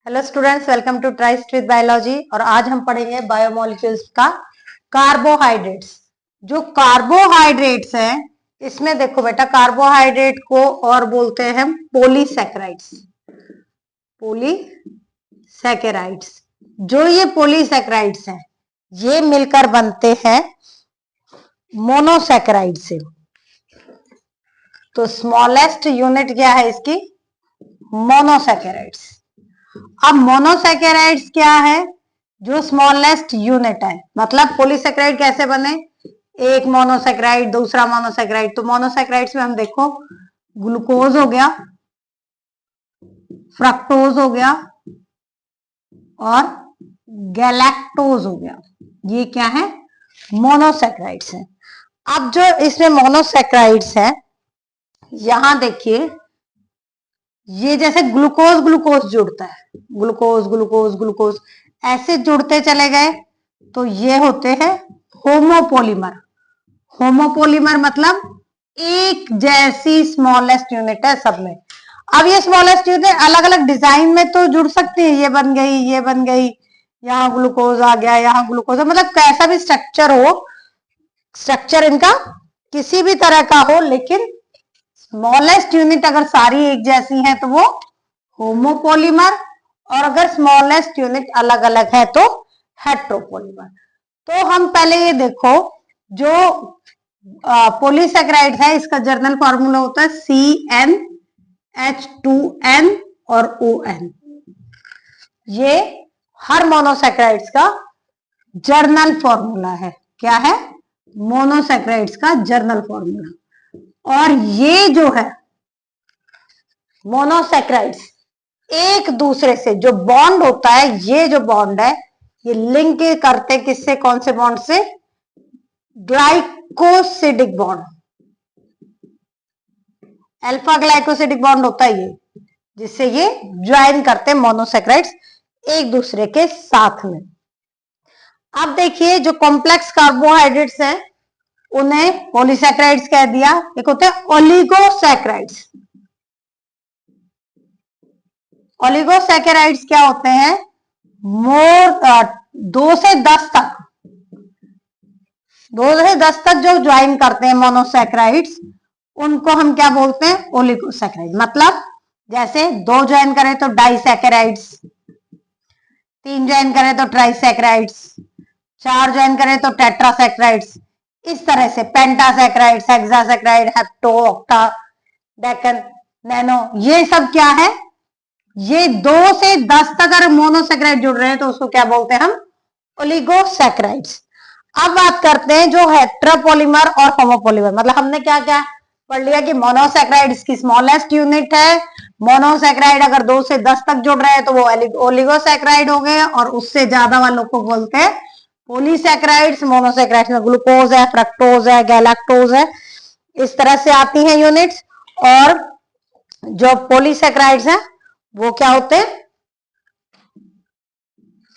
Hello students, welcome to tryst with biology. और आज हम पढ़ेंगे बायोमोलिक्यूल्स का कार्बोहाइड्रेट्स। जो कार्बोहाइड्रेट्स हैं, इसमें देखो बेटा, कार्बोहाइड्रेट को और बोलते हैं हम पॉलीसैकेराइड्स। पॉलीसैकेराइड्स, जो ये पॉलीसैकेराइड्स हैं, ये मिलकर बनते हैं मोनोसैकेराइड से। तो स्मॉलेस्ट यूनिट क्या है इसकी? मोनोसैकेराइड्स। अब मोनोसैकेराइड्स क्या है? जो स्मॉलेस्ट यूनिट है। मतलब पॉलीसैकेराइड कैसे बने? एक मोनोसैकेराइड, दूसरा मोनोसैकेराइड। तो मोनोसैकेराइड्स में हम देखो, ग्लूकोज हो गया, फ्रक्टोज हो गया और गैलेक्टोज हो गया। ये क्या है? मोनोसैकेराइड्स है। अब जो इसमें मोनोसैकेराइड्स है, यहां देखिए, ये जैसे ग्लूकोज ग्लूकोज जुड़ता है, ग्लूकोज ग्लूकोज ग्लूकोज ऐसे जुड़ते चले गए, तो ये होते हैं होमोपोलीमर। होमोपोलीमर मतलब एक जैसी स्मॉलेस्ट यूनिट है सब में। अब ये स्मॉलेस्ट यूनिट अलग अलग डिजाइन में तो जुड़ सकती है, ये बन गई, ये बन गई, यहाँ ग्लूकोज आ गया, यहाँ ग्लूकोज, मतलब कैसा भी स्ट्रक्चर हो, स्ट्रक्चर इनका किसी भी तरह का हो, लेकिन स्मॉलेस्ट यूनिट अगर सारी एक जैसी है तो वो होमोपोलीमर, और अगर स्मॉलेस्ट यूनिट अलग अलग है तो हेट्रोपोलीमर। तो हम पहले ये देखो, जो पॉलीसैकेराइड है, इसका जर्नल फॉर्मूला होता है CnH2n और ON। ये हर मोनोसैकेराइड्स का जर्नल फॉर्मूला है। क्या है? मोनोसैकेराइड्स का जर्नल फॉर्मूला। और ये जो है मोनोसैकेराइड्स, एक दूसरे से जो बॉन्ड होता है, ये जो बॉन्ड है, ये लिंक करते किससे? कौन से बॉन्ड से? Glycosidic bond. Alpha glycosidic bond होता है ये, जिससे ये ज्वाइन करते मोनोसैकेराइड्स एक दूसरे के साथ में। अब देखिए, जो कॉम्प्लेक्स कार्बोहाइड्रेट्स हैं, उन्हें पॉलीसैकेराइड्स कह दिया। एक होते हैं ओलिगोसैकेराइड्स। ओलिगोसैकेराइड्स क्या होते हैं? 2 से 10 तक, 2 से 10 तक जो ज्वाइन करते हैं मोनोसैकेराइड्स, उनको हम क्या बोलते हैं? ओलिगोसैकेराइड। मतलब जैसे 2 ज्वाइन करें तो डाइसैकेराइड्स, 3 ज्वाइन करें तो ट्राइसैकेराइड्स, 4 ज्वाइन करें तो टेट्रासैकेराइड्स। इस तरह से पेंटासैकेराइड्स, हेक्सासैकेराइड, हेप्टो, ऑक्टा, डेकन, नैनो, ये सब क्या है? ये 2 से 10 तक अगर मोनोसैकेराइड जुड़ रहे हैं तो उसको क्या बोलते हैं हम? ओलिगोसैकेराइड्स। अब बात करते हैं जो हेट्रोपोलीमर और होमोपोलीमर। मतलब हमने क्या क्या पढ़ लिया कि मोनोसैकेराइड इसकी स्मॉलेस्ट यूनिट है। मोनोसैकेराइड अगर 2 से 10 तक जुड़ रहे हैं तो वो ओलिगोसैकेराइड हो गए, और उससे ज्यादा वालों को बोलते हैं पॉलीसैकेराइड्स। मोनोसैकेराइड्स में ग्लूकोज है, फ्रक्टोज है, गैलेक्टोज है, इस तरह से आती हैं यूनिट्स। और जो पॉलीसैकेराइड्स हैं वो क्या होते हैं?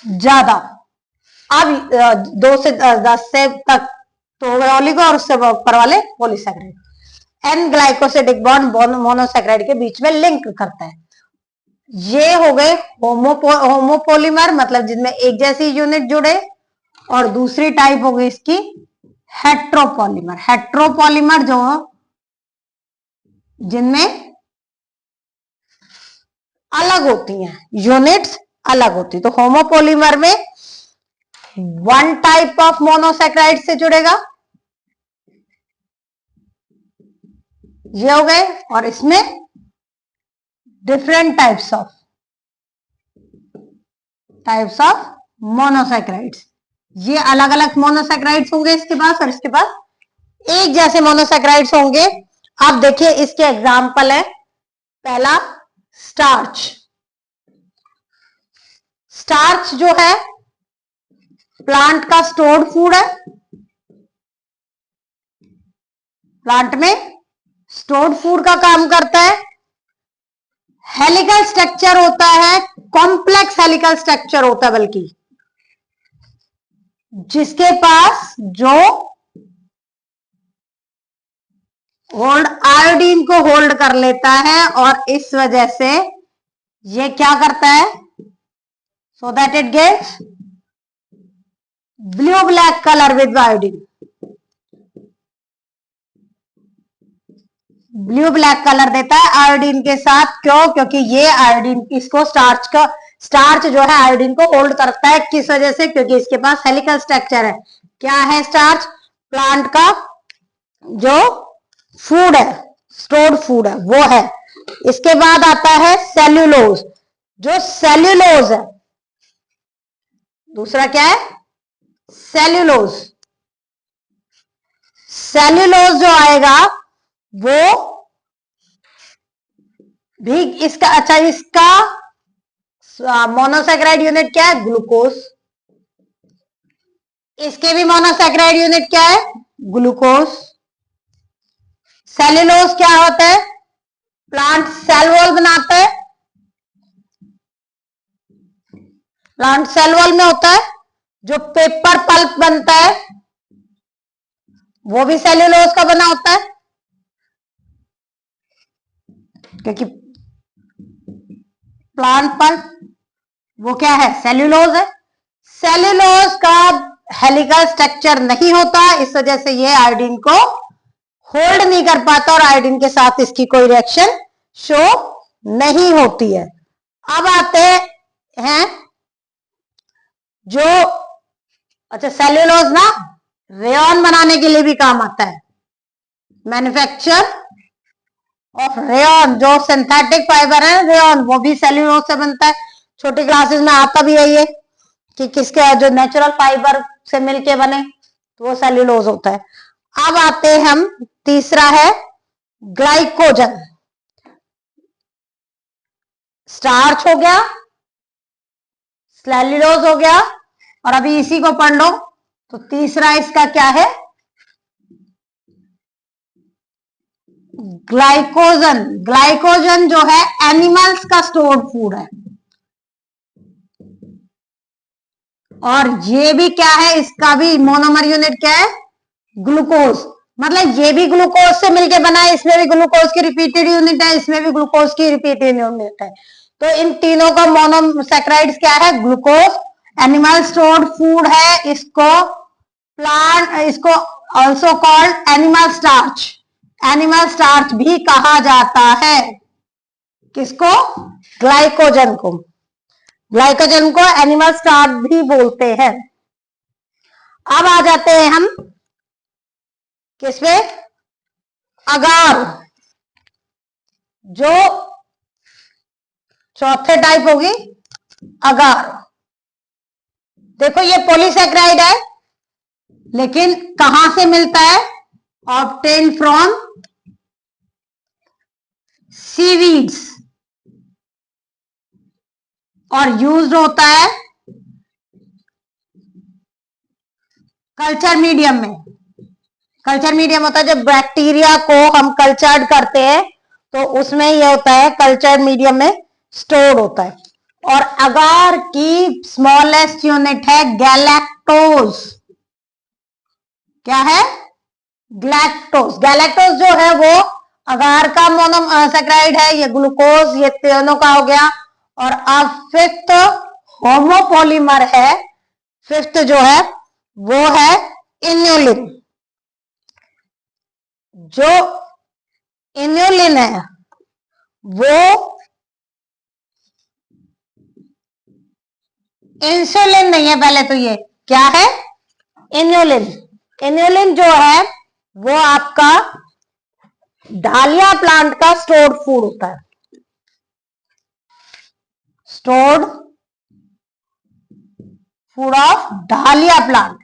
ज्यादा। अब 2 से 10 से तक तो ओलिगो, और उससे ऊपर वाले polysaccharide. An glycosidic bond monosaccharide के बीच में लिंक करता है। ये हो गए होमोपोलीमर, मतलब जिनमें एक जैसी यूनिट जुड़े। और दूसरी टाइप हो गई इसकी हेट्रोपोलीमर। हेट्रोपोलीमर जो जिनमें अलग होती हैं, यूनिट्स अलग होती। तो होमोपोलीमर में 1 टाइप ऑफ मोनोसैकेराइड से जुड़ेगा, ये हो गए। और इसमें डिफरेंट टाइप्स ऑफ मोनोसैकेराइड्स, ये अलग अलग मोनोसैकेराइड्स होंगे इसके पास, और इसके पास एक जैसे मोनोसैकेराइड्स होंगे। आप देखिए, इसके एग्जाम्पल है, पहला स्टार्च। स्टार्च जो है प्लांट का स्टोर्ड फूड है। प्लांट में स्टोर्ड फूड का काम करता है। हेलिकल स्ट्रक्चर होता है, कॉम्प्लेक्स हेलिकल स्ट्रक्चर होता है, बल्कि जिसके पास जो होल्ड आयोडीन को होल्ड कर लेता है, और इस वजह से ये क्या करता है? so that it gives blue black color with iodine. Blue black colour देता है आयोडीन के साथ। क्यों? क्योंकि ये आयोडीन इसको स्टार्च जो है आयोडीन को होल्ड करता है। किस वजह से? क्योंकि इसके पास हेलिकल स्ट्रक्चर है। क्या है स्टार्च? प्लांट का जो फूड है, स्टोर्ड फूड है, वो है। इसके बाद आता है सेल्यूलोज। जो सेल्यूलोज है, दूसरा क्या है? सेल्यूलोज। सेल्यूलोज जो आएगा वो भी इसका, अच्छा, इसका मोनोसैकेराइड यूनिट क्या है? ग्लूकोज। इसके भी मोनोसैकेराइड यूनिट क्या है? ग्लूकोज। सेल्यूलोज क्या होता है? प्लांट सेल वॉल बनाता है। प्लांट सेल वॉल में होता है। जो पेपर पल्प बनता है वो भी सेल्यूलोज का बना होता है, क्योंकि प्लांट पल्प वो क्या है? सेल्यूलोज है। सेल्यूलोज का हेलिकल स्ट्रक्चर नहीं होता, इस वजह से ये आयोडीन को होल्ड नहीं कर पाता और आयोडीन के साथ इसकी कोई रिएक्शन शो नहीं होती है। अब आते हैं जो, अच्छा, सेल्यूलोज ना रेयॉन बनाने के लिए भी काम आता है। मैन्युफैक्चर ऑफ रेयॉन, जो सिंथेटिक फाइबर है रेयॉन, वो भी सेल्यूलोज से बनता है। छोटी क्लासेस में आता भी है ये कि किसके, जो नेचुरल फाइबर से मिलके बने तो वो सेल्यूलोज होता है। अब आते हैं हम, तीसरा है ग्लाइकोजन। स्टार्च हो गया, सेल्यूलोज हो गया, और अभी इसी को पढ़ लो तो तीसरा इसका क्या है? ग्लाइकोजन। ग्लाइकोजन जो है एनिमल्स का स्टोर्ड फूड है, और ये भी क्या है? इसका भी मोनोमर यूनिट क्या है? ग्लूकोज। मतलब ये भी ग्लूकोज से मिलके बना है, इसमें भी ग्लूकोज की रिपीटेड यूनिट है, इसमें भी ग्लूकोज की रिपीटेड यूनिट है। तो इन तीनों का मोनोसैकेराइड्स क्या है? ग्लूकोज। एनिमल स्टोर्ड फूड है, इसको प्लांट, इसको also called animal starch. Animal starch भी कहा जाता है। किसको? ग्लाइकोजन को। ग्लाइकोजन को एनिमल स्टार्च भी बोलते हैं। अब आ जाते हैं हम किसमें? अगार। जो चौथे टाइप होगी अगार। देखो ये पॉलीसैकेराइड है, लेकिन कहां से मिलता है? ऑब्टेन फ्रॉम सीवीड्स, और यूज्ड होता है कल्चर मीडियम में। कल्चर मीडियम होता है जब बैक्टीरिया को हम कल्चर्ड करते हैं तो उसमें ये होता है, कल्चर मीडियम में स्टोर होता है। और अगार की स्मॉलेस्ट यूनिट है गैलेक्टोज। क्या है? गैलेक्टोज। गैलेक्टोज जो है वो अगार का मोनोसैकेराइड है। ये ग्लूकोज, ये तीनों का हो गया। और अब फिफ्थ होमोपॉलीमर है। फिफ्थ जो है वो है इन्युलिन। जो इन्युलिन है वो इंसुलिन नहीं है। पहले तो ये क्या है? इन्युलिन। इन्युलिन जो है वो आपका डालिया प्लांट का स्टोर्ड फूड होता है। स्टोर्ड फूड ऑफ डालिया प्लांट।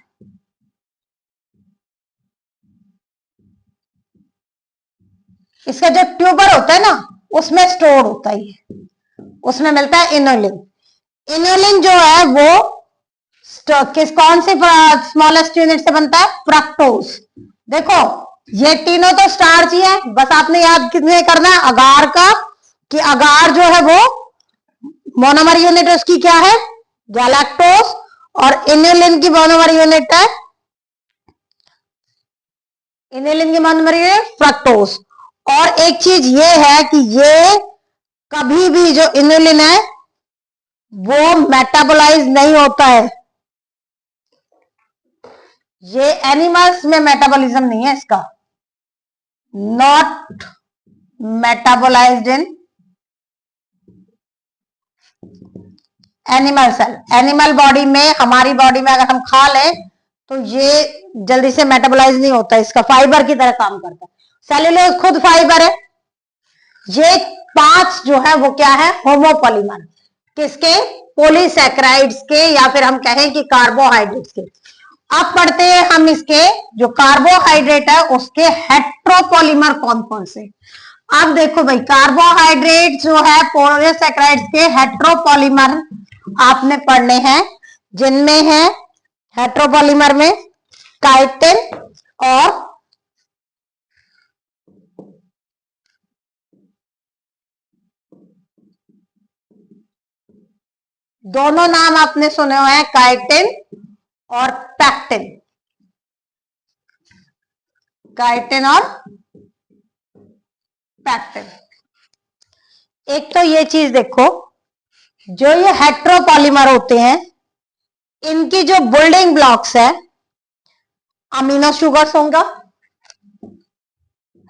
इसका जो ट्यूबर होता है ना उसमें स्टोर होता है, उसमें मिलता है इन्युलिन। इन्युलिन जो है वो कौन से स्मॉलेस्ट यूनिट से बनता है? फ्रक्टोज। देखो ये तीनों तो स्टार्च ही है, बस आपने याद कितने करना है? अगार का, कि अगार जो है वो मोनोमर यूनिट उसकी क्या है? गैलेक्टोज। और इन्युलिन की मोनोमर यूनिट है, इन्युलिन की मोनोमर यूनिट फ्रक्टोज। और एक चीज ये है कि ये कभी भी जो इन्युलिन है वो मेटाबोलाइज नहीं होता है। ये एनिमल्स में मेटाबॉलिज्म नहीं है इसका, not metabolized in animal cell. Animal body में, हमारी बॉडी में अगर हम खा लें तो ये जल्दी से मेटाबोलाइज नहीं होता, इसका फाइबर की तरह काम करता है। सेल्यूलोज खुद फाइबर है। ये 5 जो है वो क्या है, होमोपॉलीमर। किसके? पॉलीसैकेराइड्स के, या फिर हम कहें कि कार्बोहाइड्रेट्स के। अब पढ़ते हैं हम इसके जो कार्बोहाइड्रेट है उसके हेट्रोपॉलीमर कौन कौन से। अब देखो भाई, कार्बोहाइड्रेट जो है पॉलीसैकेराइड्स के हेट्रोपॉलीमर आपने पढ़ने हैं, जिनमें है हेट्रोपॉलीमर में काइटिन और दोनों नाम आपने सुने हुए हैं, काइटिन और पैक्टिन। काइटिन और पैक्टिन। एक तो ये चीज देखो, जो ये हेट्रोपॉलीमर होते हैं इनकी जो बिल्डिंग ब्लॉक्स है, अमीनो शुगर्स होगा,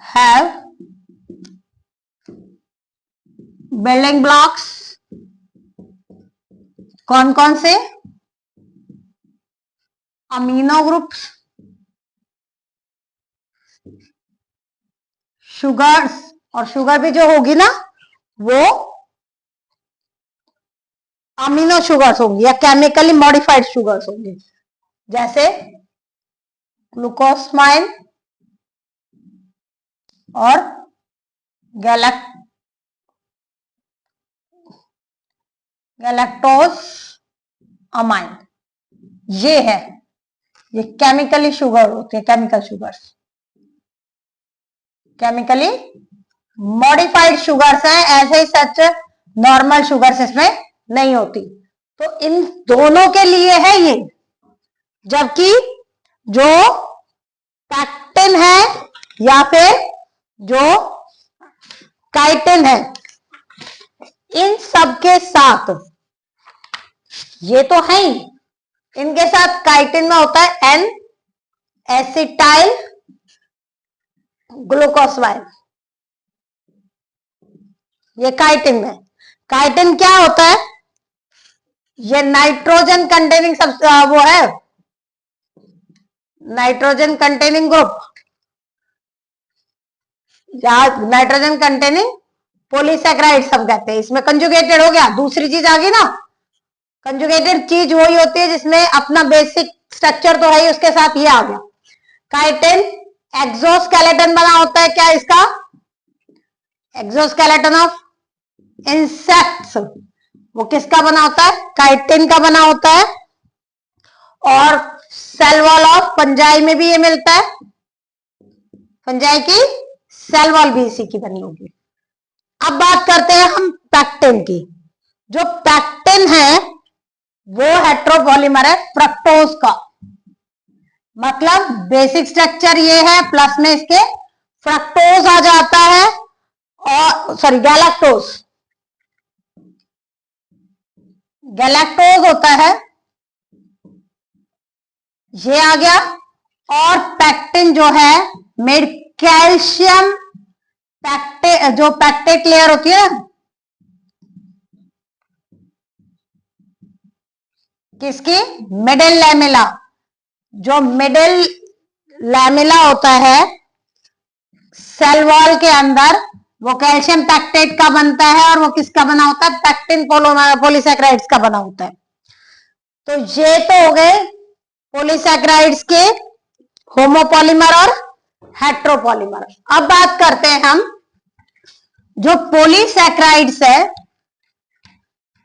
हैव बिल्डिंग ब्लॉक्स। कौन कौन से? अमीनो ग्रुप्स, शुगर्स, और शुगर भी जो होगी ना वो अमीनो शुगर्स होंगी या केमिकली मॉडिफाइड शुगर्स होंगी, जैसे ग्लूकोसमाइन और गैलेक्टोज अमाइन। ये है, ये केमिकली शुगर होती है, chemical sugars. Chemically modified sugars है, ऐसे ही सच नॉर्मल शुगर्स इसमें नहीं होती। तो इन दोनों के लिए है ये। जबकि जो पैक्टिन है या फिर जो काइटिन है, इन सब के साथ ये तो है ही, इनके साथ काइटिन में होता है एन एसिटाइल ग्लूकोसमाइन। ये काइटिन में, काइटिन क्या होता है? ये नाइट्रोजन कंटेनिंग सब वो है, नाइट्रोजन कंटेनिंग ग्रुप या नाइट्रोजन कंटेनिंग पॉलीसैकेराइड सब कहते हैं। इसमें कंजुगेटेड हो गया, दूसरी चीज आ गई ना। कंजुगेटेड चीज वही होती है जिसमें अपना बेसिक स्ट्रक्चर तो है ही, उसके साथ ये आ गया। काइटिन एक्सोस्केलेटन बना होता है, क्या इसका? Exoskeleton of insects. वो किसका बना होता है? काइटिन का बना होता है। और सेल वॉल ऑफ फंजाई में भी ये मिलता है, फंजाई की सेल वॉल भी इसी की बनी होगी। अब बात करते हैं हम पैक्टिन की। जो पैक्टिन है वो हेट्रोपॉलीमर है फ्रक्टोज का, मतलब बेसिक स्ट्रक्चर ये है, प्लस में इसके फ्रक्टोज आ जाता है, और सॉरी गैलेक्टोज, गैलेक्टोज होता है, ये आ गया। और पैक्टिन जो है मेड कैल्शियम पैक्टे, जो पैक्टेट लेयर होती है किसकी? Middle lamella. जो मिडिल लैमेला होता है सेल वॉल के अंदर, वो कैल्शियम पैक्टेट का बनता है, और वो किसका बना होता है? पैक्टिन पॉलीसैकेराइड्स का बना होता है। तो ये तो हो गए पॉलीसैकेराइड्स के होमोपॉलीमर और हेट्रोपॉलीमर। अब बात करते हैं हम जो पॉलीसैकेराइड्स है,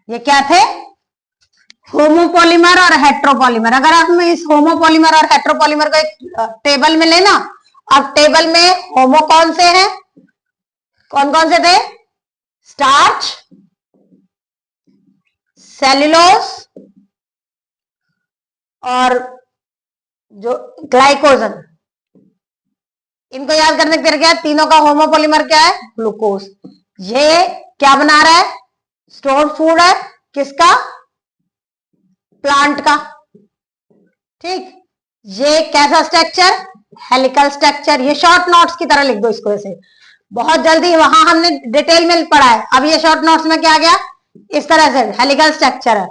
ये क्या थे? होमोपॉलीमर और हेट्रोपॉलीमर। अगर हम इस होमोपॉलीमर और हेट्रोपॉलीमर को एक टेबल में लेना, अब टेबल में होमो कौन से हैं? कौन कौन से थे? स्टार्च, सेल्यूलोज और जो ग्लाइकोजन। इनको याद करने के क्या है? तीनों का होमोपॉलीमर क्या है? ग्लूकोज। ये क्या बना रहा है? स्टोर फूड है, किसका? प्लांट का। ठीक, ये कैसा स्ट्रक्चर? Helical structure. ये शॉर्ट नोट्स की तरह लिख दो इसको ऐसे, बहुत जल्दी, वहां हमने डिटेल में पढ़ा है, अब ये शॉर्ट नोट्स में क्या आ गया? इस तरह से हेलिकल स्ट्रक्चर है।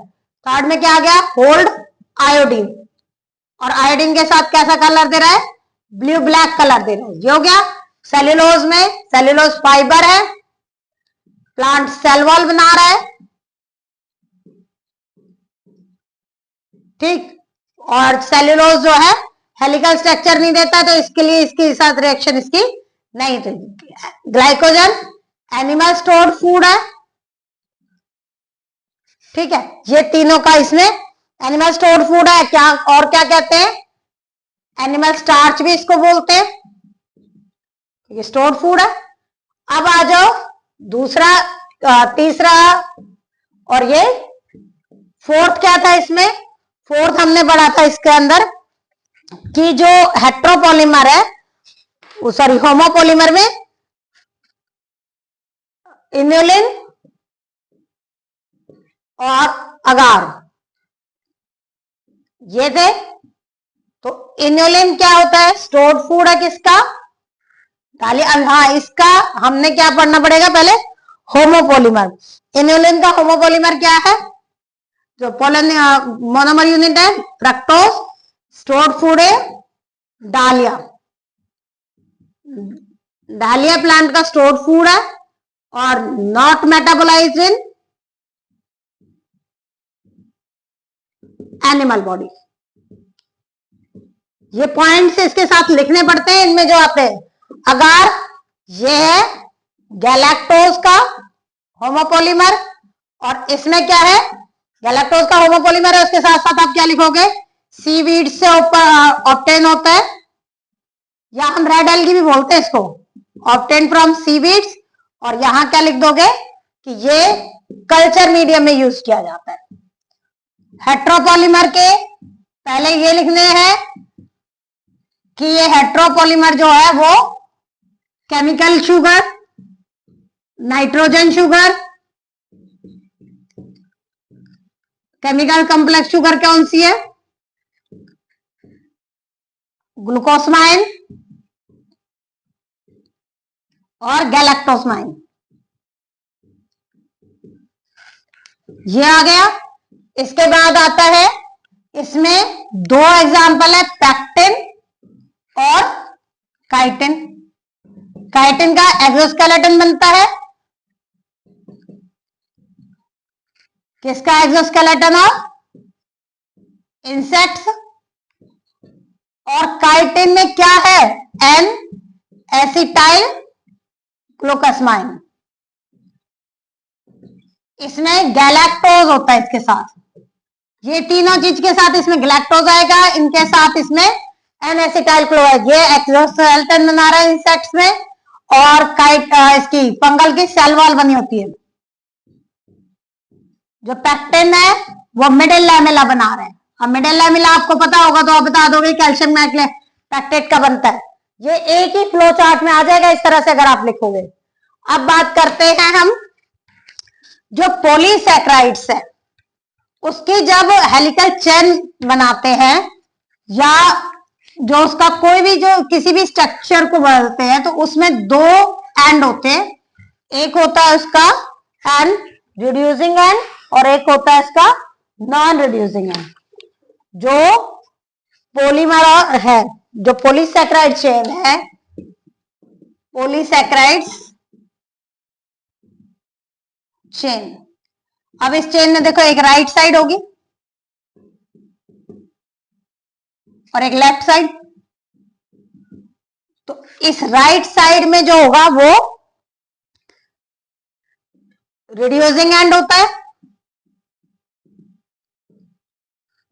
थर्ड में क्या आ गया? होल्ड आयोडीन, और आयोडीन के साथ कैसा कलर दे रहा है? ब्लू ब्लैक कलर दे रहा है। ये हो गया। सेल्यूलोज में सेल्यूलोज फाइबर है, प्लांट सेल वॉल बना रहा है। ठीक, और सेल्यूलोज जो है हेलिकल स्ट्रक्चर नहीं देता, तो इसके लिए इसके साथ रिएक्शन इसकी नहीं थी। ग्लाइकोजन एनिमल स्टोर्ड फूड है। ठीक है, ये तीनों का इसमें एनिमल स्टोर्ड फूड है। क्या और क्या कहते हैं? एनिमल स्टार्च भी इसको बोलते हैं। ये स्टोर्ड फूड है। अब आ जाओ दूसरा, तीसरा, और ये फोर्थ क्या था इसमें? फोर्थ हमने पढ़ा था इसके अंदर कि जो हेट्रोपॉलीमर है, सॉरी होमोपॉलीमर में इन्युलिन और अगार, ये थे। तो इन्युलिन क्या होता है? स्टोर्ड फूड है किसका? हाँ, इसका हमने क्या पढ़ना पड़ेगा पहले? होमोपॉलीमर। इन्युलिन का होमोपॉलीमर क्या है? जो मोनोमर यूनिट है फ्रक्टोज। स्टोर्ड फूड है डालिया। डालिया प्लांट का स्टोर्ड फूड है और not metabolized in animal body. ये पॉइंट्स इसके साथ लिखने पड़ते हैं, इनमें जो आते हैं। अगार, ये है गैलेक्टोज का होमोपॉलीमर, और इसमें क्या है? गैलेक्टोज का होमोपॉलीमर है, उसके साथ साथ आप क्या लिखोगे? सीवीड से ऑब्टेन होता है, या हम रेड एल्गी भी बोलते हैं इसको, ऑब्टेन फ्रॉम सीवीड्स। और यहां क्या लिख दोगे कि ये कल्चर मीडियम में यूज किया जाता है। हेट्रोपॉलीमर के पहले ये लिखने हैं कि ये हेट्रोपॉलीमर जो है वो chemical sugar, nitrogen sugar, chemical complex sugar कौन सी है? ग्लूकोसमाइन और गैलेक्टोसमाइन। ये आ गया। इसके बाद आता है, इसमें दो एग्जाम्पल है, पैक्टिन और काइटिन। काइटिन का एक्सोस्केलेटन बनता है, किसका एक्सोस्केलेटन? Of insects. और काइटिन में क्या है? N acetyl glucosamine. इसमें गैलेक्टोज होता है इसके साथ। ये तीनों चीज के साथ इसमें गैलेक्टोज आएगा, इनके साथ इसमें एन एसिटाइल क्लोराइड। ये एक्सोस्केलेटन बना रहा है इंसेक्ट्स में, और इसकी फंगल की सेल वॉल बनी होती है। जो पैक्टिन है वो मिडिल लैमेला बना रहे हैं। अब मिडिल लैमेला आपको पता होगा तो आप बता दोगे कैल्शियम पैक्टेट का बनता है। ये एक ही फ्लो चार्ट में आ जाएगा इस तरह से अगर आप लिखोगे। अब बात करते हैं हम जो पॉलीसैकेराइड्स है, उसकी जब हेलिकल चेन बनाते हैं, या जो उसका कोई भी जो किसी भी स्ट्रक्चर को बनाते हैं, तो उसमें दो एंड होते हैं। एक होता है उसका एंड रिड्यूसिंग एंड, और एक होता है इसका नॉन रिड्यूसिंग एंड। जो पॉलीमर है, जो पॉलीसैकेराइड चेन है, पॉलीसैकेराइड्स चेन। अब इस चेन में देखो, एक राइट साइड होगी और एक लेफ्ट साइड। तो इस राइट साइड में जो होगा वो रिड्यूसिंग एंड होता है।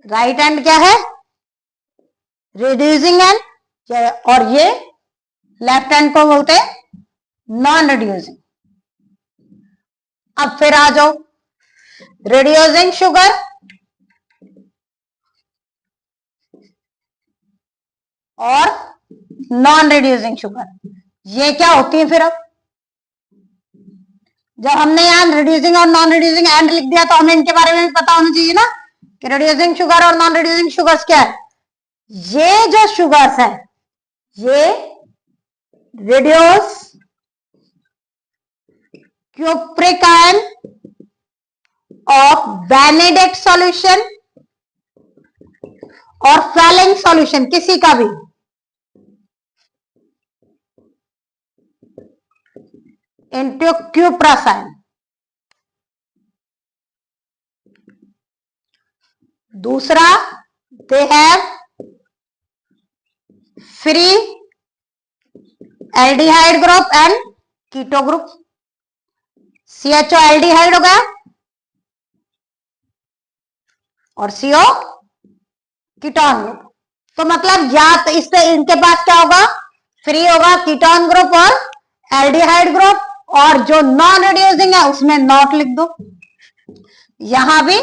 राइट हैंड क्या है? रिड्यूसिंग एंड, और ये लेफ्ट हैंड को बोलते हैं नॉन रिड्यूसिंग। अब फिर आ जाओ, रिड्यूसिंग शुगर और नॉन रिड्यूसिंग शुगर, ये क्या होती है? फिर अब जब हमने यहाँ रिड्यूसिंग और नॉन रिड्यूसिंग एंड लिख दिया तो हमें इनके बारे में भी पता होना चाहिए ना कि रिड्यूसिंग शुगर और नॉन रिड्यूसिंग शुगर्स क्या है। ये जो शुगर्स है ये reduce cupric ion of Benedict solution और फेलिंग सॉल्यूशन किसी का भी इंटू क्यूप्रस आयन। दूसरा they have free aldehyde group and keto group. CHO aldehyde हो गया और CO कीटोन ग्रुप। तो मतलब या तो इससे इनके पास क्या होगा, फ्री होगा कीटोन ग्रुप और एल्डिहाइड ग्रुप, और जो नॉन रिड्यूसिंग है उसमें नॉट लिख दो। यहां भी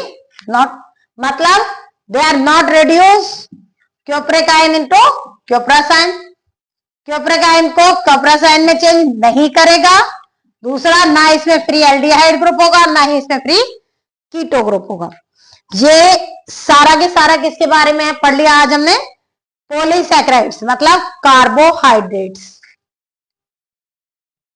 नॉट, मतलब they are not reduce cupric ion into cuprous ion. Cupric ion को क्यूप्रस आयन में चेंज नहीं करेगा। दूसरा, ना इसमें फ्री एल्डिहाइड ग्रुप होगा ना ही इसमें फ्री कीटो ग्रुप होगा। ये सारा के सारा किसके बारे में पढ़ लिया आज हमने, पॉलीसैकेराइड्स मतलब कार्बोहाइड्रेट्स।